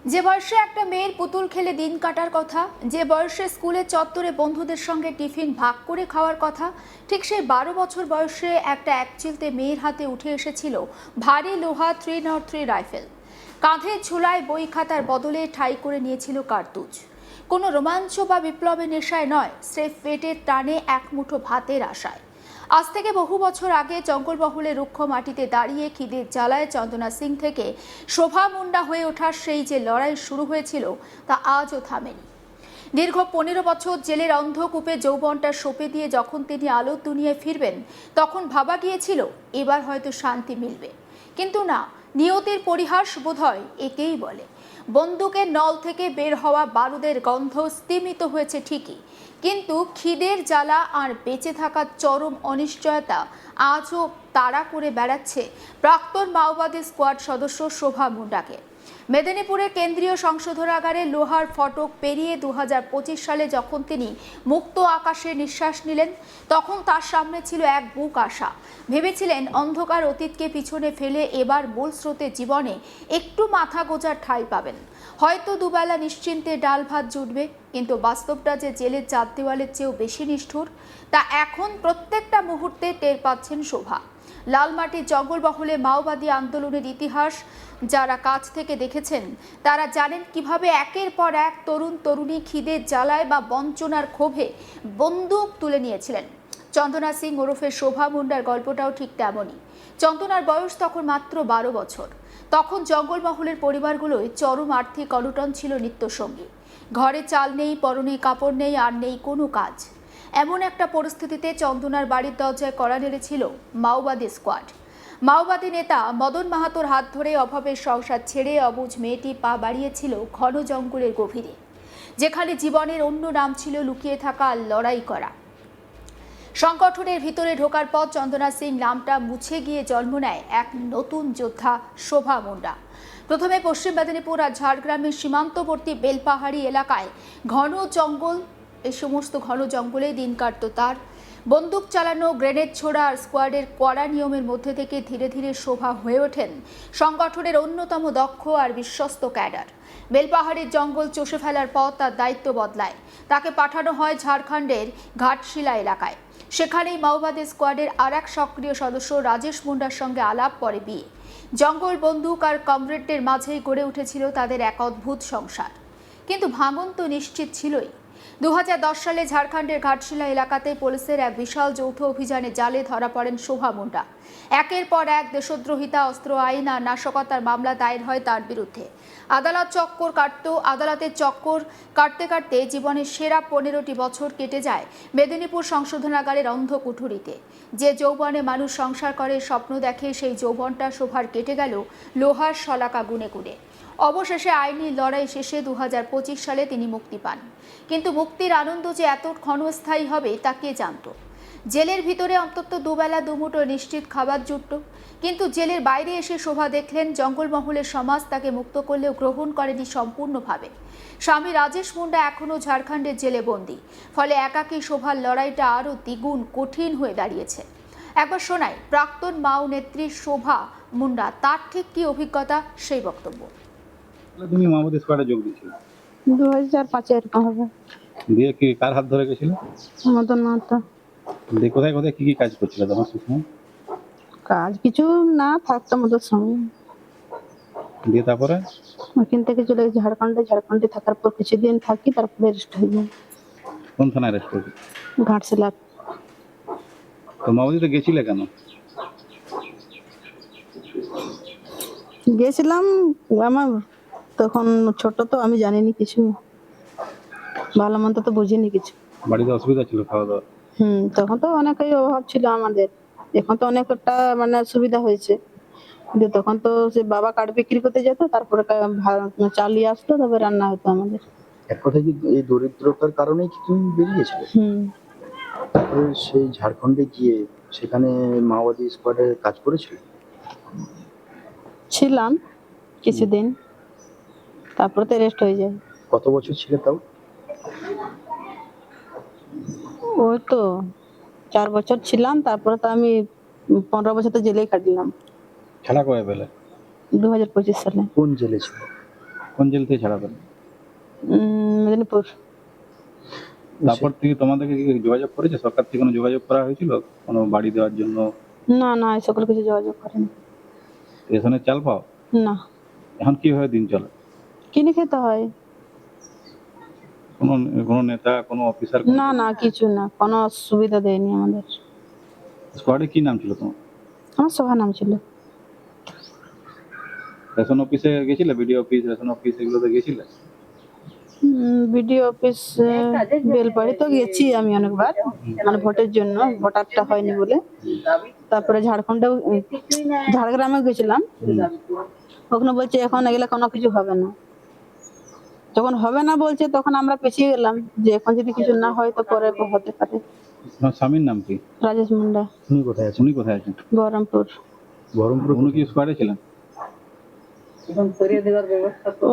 যে বয়সে একটা মেয়ের পুতুল খেলে দিন কাটার কথা, যে বয়সে স্কুলের চত্বরে বন্ধুদের সঙ্গে টিফিন ভাগ করে খাওয়ার কথা, ঠিক সেই 12 বছর বয়সে একটা একচিলতে মেয়ের হাতে উঠে এসেছিল ভারী লোহা 303 রাইফেল। কাঁধে ঝোলায় বই খাতার বদলে ঠাঁই করে নিয়েছিল কার্তুজ। কোনো রোমাঞ্চ বা বিপ্লবের নেশায় নয়, স্রেফ পেটের টানে এক মুঠো ভাতের আশায়। আজ থেকে বহু বছর আগে জঙ্গলমহলে রুক্ষ মাটিতে দাঁড়িয়ে খিদের জ্বালায় চন্দনা সিং থেকে শোভা মুন্ডা হয়ে ওঠার সেই যে লড়াই শুরু হয়েছিল তা আজও থামেনি। দীর্ঘ 15 বছর জেলের অন্ধকূপে যৌবনটা সঁপে দিয়ে যখন তিনি আলোর দুনিয়ায় ফিরবেন, তখন ভাবা গিয়েছিল এবার হয়তো শান্তি মিলবে। কিন্তু না, নিয়তির পরিহাস বোধহয় একেই বলে। বন্দুকের নল থেকে বের হওয়া বারুদের গন্ধ স্তিমিত হয়েছে ঠিকই, কিন্তু খিদের জ্বালা আর বেঁচে থাকার চরম অনিশ্চয়তা আজও তাড়া করে বেড়াচ্ছে প্রাক্তন মাওবাদী স্কোয়াড সদস্য শোভা মুন্ডাকে। মেদিনীপুরের কেন্দ্রীয় সংশোধনাগারে লোহার ফটক পেরিয়ে 2025 সালে যখন তিনি মুক্ত আকাশে নিঃশ্বাস নিলেন, তখন তার সামনে ছিল এক বুক আশা। ভেবেছিলেন অন্ধকার অতীতকে পিছনে ফেলে এবার মূল স্রোতে জীবনে একটু মাথা গোজার ঠাঁই পাবেন, হয়তো দুবেলা নিশ্চিন্তে ডাল ভাত জুটবে। কিন্তু বাস্তবটা যে জেলের চার দেওয়ালের চেয়েও বেশি নিষ্ঠুর, তা এখন প্রত্যেকটা মুহূর্তে টের পাচ্ছেন শোভা। লালমাটির জঙ্গলমহলে মাওবাদী আন্দোলনের ইতিহাস যারা কাছ থেকে দেখেছেন, তারা জানেন কিভাবে একের পর এক তরুণ তরুণী খিদের জ্বালায় বা বঞ্চনার ক্ষোভে বন্দুক তুলে নিয়েছিলেন। চন্দনা সিং ওরফে শোভা মুন্ডার গল্পটাও ঠিক তেমনই। চন্দনার বয়স তখন মাত্র 12 বছর। তখন জঙ্গলমহলের পরিবারগুলোয় চরম আর্থিক অনটন ছিল নিত্যসঙ্গী। ঘরে চাল নেই, পরনে কাপড় নেই, আর নেই কোনো কাজ। এমন একটা পরিস্থিতিতে চন্দনার বাড়ির দরজায় কড়া নেড়েছিল মাওবাদী স্কোয়াড। মাওবাদী নেতা মদন মাহাতোর হাত ধরে অভাবের সংসার ছেড়ে অবুঝ মেয়েটি পা বাড়িয়েছিল ঘন জঙ্গলের গভীরে, যেখানে জীবনের অন্য নাম ছিল লুকিয়ে থাকা আর লড়াই করা। সংগঠনের ভিতরে ঢোকার পর চন্দনা সিং নামটা মুছে গিয়ে জন্ম নেয় এক নতুন যোদ্ধা শোভা মুন্ডা। প্রথমে পশ্চিম মেদিনীপুর আর ঝাড়গ্রামের সীমান্তবর্তী বেলপাহাড়ি এলাকায় ঘন জঙ্গল, এই সমস্ত ঘন জঙ্গলে দিন কাটত তার। বন্দুক চালানো, গ্রেনেড ছোড়া আর স্কোয়াডের কড়া নিয়মের মধ্যে থেকে ধীরে ধীরে শোভা হয়ে ওঠেন সংগঠনের অন্যতম দক্ষ আর বিশ্বস্ত ক্যাডার। বেলপাহাড়ির জঙ্গল চষে ফেলার পর তার দায়িত্ব বদলায়। তাকে পাঠানো হয় ঝাড়খণ্ডের ঘাটশিলা এলাকায়। সেখানেই মাওবাদী স্কোয়াডের আর এক সক্রিয় সদস্য রাজেশ মুন্ডার সঙ্গে আলাপ, পরে বিয়ে। জঙ্গল, বন্দুক আর কমরেডদের মাঝেই গড়ে উঠেছিল তাদের এক অদ্ভুত সংসার। কিন্তু ভাঙন তো নিশ্চিত ছিলই। 2010 সালে ঝাড়খণ্ডের ঘাটশিলা এলাকাতে পুলিশের এক বিশাল যৌথ অভিযানে জালে ধরা পড়েন শোভা মুন্ডা। একের পর এক দেশদ্রোহিতা, অস্ত্র আইন আর নাশকতার মামলা দায়ের হয় তার বিরুদ্ধে। আদালতের চক্কর কাটতে কাটতে জীবনের সেরা 15টি বছর কেটে যায় মেদিনীপুর সংশোধনাগারের অন্ধ কুঠুরিতে। যে যৌবনে মানুষ সংসার করে, স্বপ্ন দেখে, সেই যৌবনটা শোভার কেটে গেল লোহার শলাকা গুনে গুনে। অবশেষে আইনি লড়াই শেষে 2025 সালে তিনি মুক্তি পান। কিন্তু মুক্তির আনন্দ যে এত ক্ষণস্থায়ী হবে তা কে জানত। জেলের ভিতরে অন্তত দুবেলা দুমুঠো নিশ্চিত খাবার জুটত, কিন্তু জেলের বাইরে এসে শোভা দেখলেন জঙ্গলমহলের সমাজ তাকে মুক্ত করলেও গ্রহণ করেনি সম্পূর্ণভাবে। স্বামী রাজেশ মুন্ডা এখনও ঝাড়খণ্ডের জেলে বন্দী, ফলে একাকী শোভার লড়াইটা আরও দ্বিগুণ কঠিন হয়ে দাঁড়িয়েছে। একবার শোনাই প্রাক্তন মাও নেত্রী শোভা মুন্ডা তার ঠিক কি অভিজ্ঞতা, সেই বক্তব্য। তুমি মাওবাদী স্কোয়াডে যোগ দিয়েছিলে 2005 এরকম হবে। দিয়ে কি কার হাত ধরে গেছিল? মদন মাহাতো। দিয়ে কোথায় কোথায় কি কি কাজ করছিল তখন সে সময়? কাজ কিছু না, থাকতাম ওদের সঙ্গে। দিয়ে তারপরে ওখান থেকে চলে গেছি ঝাড়খণ্ডে থাকার পর কিছুদিন থাকি, তারপরে রেস্ট হয়ে যায় কোন থানায় অ্যারেস্ট করেছিল? ঘাটশিলা। তো মাওবাদীতে গেছিলে কেন? গেছিলাম, আমার তখন ছোট তো, আমি জানিনি কিছু, ভালো মন্দ তো বুঝিনি কিছু। বাড়িতে অসুবিধা ছিল খাওয়া দাওয়া? তখন তো অনেকই অভাব ছিল আমাদের। এখন তো অনেকটা মানে সুবিধা হয়েছে, কিন্তু তখন তো সে বাবা কাঠ বিক্রি করতে যেত, তারপরে চালিয়ে আসতো, তবে রান্না হতো আমাদের। এক কথায় কি এই দরিদ্রতার কারণেই কি তুমি বেরিয়েছিলে? তারপরে সেই ঝাড়খণ্ডে গিয়ে সেখানে মাওবাদী স্কোয়াডে কাজ করেছিলে? ছিলাম কিছুদিন, তারপরে তো রেস্ট হয়ে যায়। কত বছর ছিলে তাও? ওই তো 4 বছর ছিলাম, তারপরে তো আমি 15 বছর তো জেলেই কাটলাম। খেলা কবে পেলে? 2025 সালে। কোন জেলে ছিল? কোন জেল থেকে ছাড়া পেলেন? মেদিনীপুর। তারপর থেকে তোমাদেরকে কি যোগাযোগ করেছে, সরকার থেকে কোনো যোগাযোগ করা হয়েছিল কোনো বাড়ি দেওয়ার জন্য? না না, এই সকল কিছু যোগাযোগ করেনি। রেশনের চাল পাও? না, এখন কিভাবে দিন চলে? কিনে খেতে হয়। কোনো কোনো নেতা, কোনো অফিসার? না না, কিছু না, কোনো সুবিধা দেয়নি আমাদের। স্কোয়াডে কি নাম ছিল তোমার? আমার সভা নাম ছিল। রেশন অফিসে গেছিলে? বিডিও অফিস, রেশন অফিস এগুলোতে গেছিলে? বিডিও অফিস, বেলপাড়ি তো গেছি আমি অনেকবার, মানে ভোটের জন্য, ভোটারটা হয়নি বলে। তারপরে ঝাড়খণ্ডেও, ঝাড়গ্রামেও গেছিলাম। ওখানে বলছে এখন এগুলা কোনো কিছু হবে না। যখন হবে না বলছে তখন আমরা পেছিয়ে গেলাম, যে এখন যদি কিছু না হয় তো পরে হতে পারে। তোমার স্বামীর নাম কি? রাজেশ মুন্ডা। উনি কোথায় আছেন? উনি কোথায় আছেন? বহরমপুর। বহরমপুর। উনি কি স্কোয়াডে ছিলেন?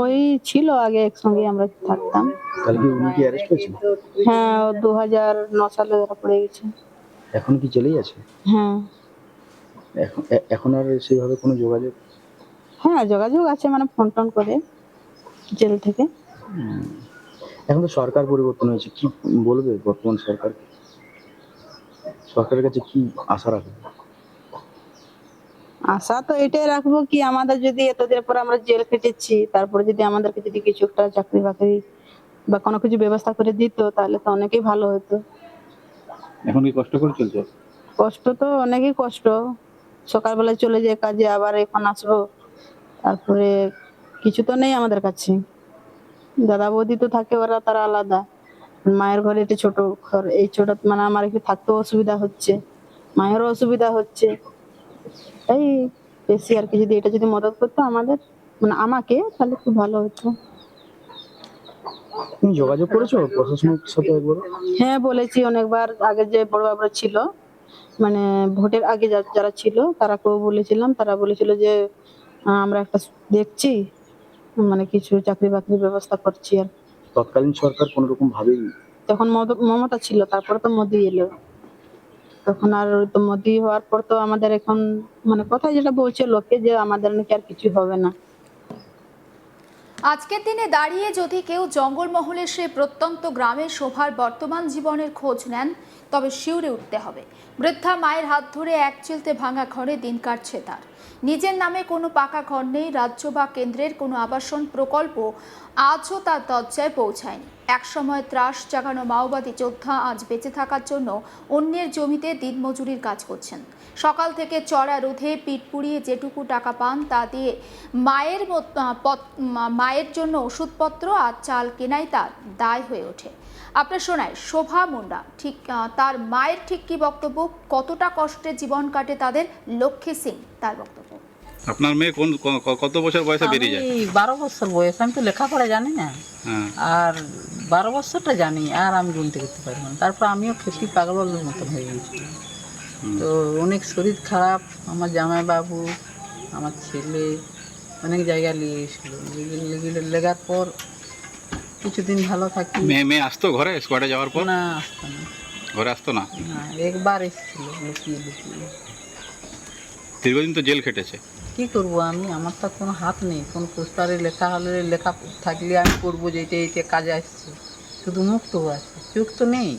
ওই ছিল আগে, একসঙ্গে আমরা থাকতাম। তাহলে কি উনি কি অ্যারেস্ট হয়েছেন? হ্যাঁ, ও 2009 সালে ধরা পড়ে গেছে। এখন কি জেলেই আছে? হ্যাঁ এখন আর সেইভাবে কোনো যোগাযোগ? হ্যাঁ, যোগাযোগ আছে, মানে ফোন টোন করে জেল থেকে। এখন তো সরকার পরিবর্তন হয়েছে, কি বলবে বর্তমান সরকার? সরকারের কাছে কি আশা রাখবে? আশা তো এটাই রাখবো কি, আমাদের যদি এতদিন পর আমরা জেল খেটেছি, তারপরে যদি আমাদেরকে যদি কিছু একটা চাকরি বাকরি বা কোনো কিছু ব্যবস্থা করে দিত তাহলে তো অনেকই ভালো হতো। এখন কি কষ্ট করে চলছে? কষ্ট তো অনেকই কষ্ট। সকালবেলায় চলে যায় কাজে, আবার এখন আসবো, তারপরে কিছু তো নেই আমাদের কাছে। দাদা বৌদি তো থাকে, ওরা তারা আলাদা। মায়ের ঘরে একটা ছোট ঘর, এই ছোট, মানে আমার একটু থাকতেও অসুবিধা হচ্ছে, মায়েরও অসুবিধা হচ্ছে। এই বেশি আর কি, যদি এটা যদি মদত করতো আমাদের, মানে আমাকে, তাহলে খুব ভালো হতো। তুমি যোগাযোগ করেছো প্রশাসনের সাথে একবার? হ্যাঁ, বলেছি অনেকবার। আগে যে বড় বাবুরা ছিল, মানে ভোটের আগে যারা ছিল তারাকেও বলেছিলাম, তারা বলেছিল যে আমরা একটা দেখছি, মানে কিছু চাকরি বাকরির ব্যবস্থা করছি। আর তৎকালীন সরকার কোন রকম ভাবেই, তখন মমতা ছিল, তারপরে তো মোদি এলো। তখন আর তো মোদি হওয়ার পর তো আমাদের এখন, মানে কথায় যেটা বলছে লোকে, যে আমাদের নাকি আর কিছু হবে না। আজকের দিনে দাঁড়িয়ে যদি কেউ জঙ্গলমহলের সে প্রত্যন্ত গ্রামের শোভার বর্তমান জীবনের খোঁজ নেন, তবে শিউরে উঠতে হবে। বৃদ্ধা মায়ের হাত ধরে এক চিলতে ভাঙা ঘরে দিন কাটছে তার। নিজের নামে কোনো পাকা ঘর নেই, রাজ্য বা কেন্দ্রের কোনো আবাসন প্রকল্প আজও তার দরজায় পৌঁছায়নি। একসময় ত্রাস জাগানো মাওবাদী যোদ্ধা আজ বেঁচে থাকার জন্য অন্যের জমিতে দিনমজুরির কাজ করছেন। সকাল থেকে চড়া রোদে পিঠ পুড়িয়ে যেটুকু টাকা পান তা দিয়ে মায়ের জন্য ওষুধপত্র আর চাল কেনাই তার দায় হয়ে ওঠে। আপনার শোনায় শোভা মুন্ডা, ঠিক তার মায়ের ঠিক কি বক্তব্য, কতটা কষ্টে জীবন কাটে তাদের, লক্ষ্মী সিং তার বক্তব্য। আপনার মেয়ে কত বছর বয়সে বেরিয়ে যায়? 12 বছর বয়স। আমি তো লেখাপড়া জানি না, হ্যাঁ। আর 12 বছরটা জানি, আর আমি গুনতে করতে পারবো না। তারপর আমিও খেপি পাগলের মতন হয়ে গেছি। তো অনেক শরীর খারাপ, আমার জামাই বাবু, আমার ছেলে অনেক জায়গায় লেগেছিল। লেগার পর কিছুদিন ভালো থাকি। মেয়ে আসতো ঘরে স্কোয়াডে যাওয়ার পর? না, আসতো না। ঘরে আসতো না? না, একবার এসেছিল লুকিয়ে লুকিয়ে। দীর্ঘদিন তো জেল খেটেছে। কি করবো আমি, আমার তো কোনো হাত নেই। কোন পোস্টারে লেখা হলে, লেখা থাকলে আমি করবো যে এইটা কাজে আসছে। শুধু মুখটুকু আছে, চোখ তো নেই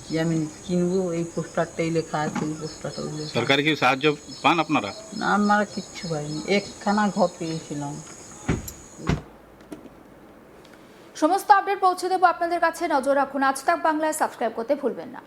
যে আমি কিনবো। এই পোস্টারটাই লেখা আছে, এই পোস্টারটাই লেখা। সরকারি কি সাহায্য পান আপনারা? না, আমরা কিচ্ছু পাইনি, একখানা ঘর পেয়েছিলাম। সমস্ত আপডেট পৌঁছে দেবো আপনাদের কাছে, নজর রাখুন। আজ তাক বাংলায় সাবস্ক্রাইব করতে ভুলবেন না।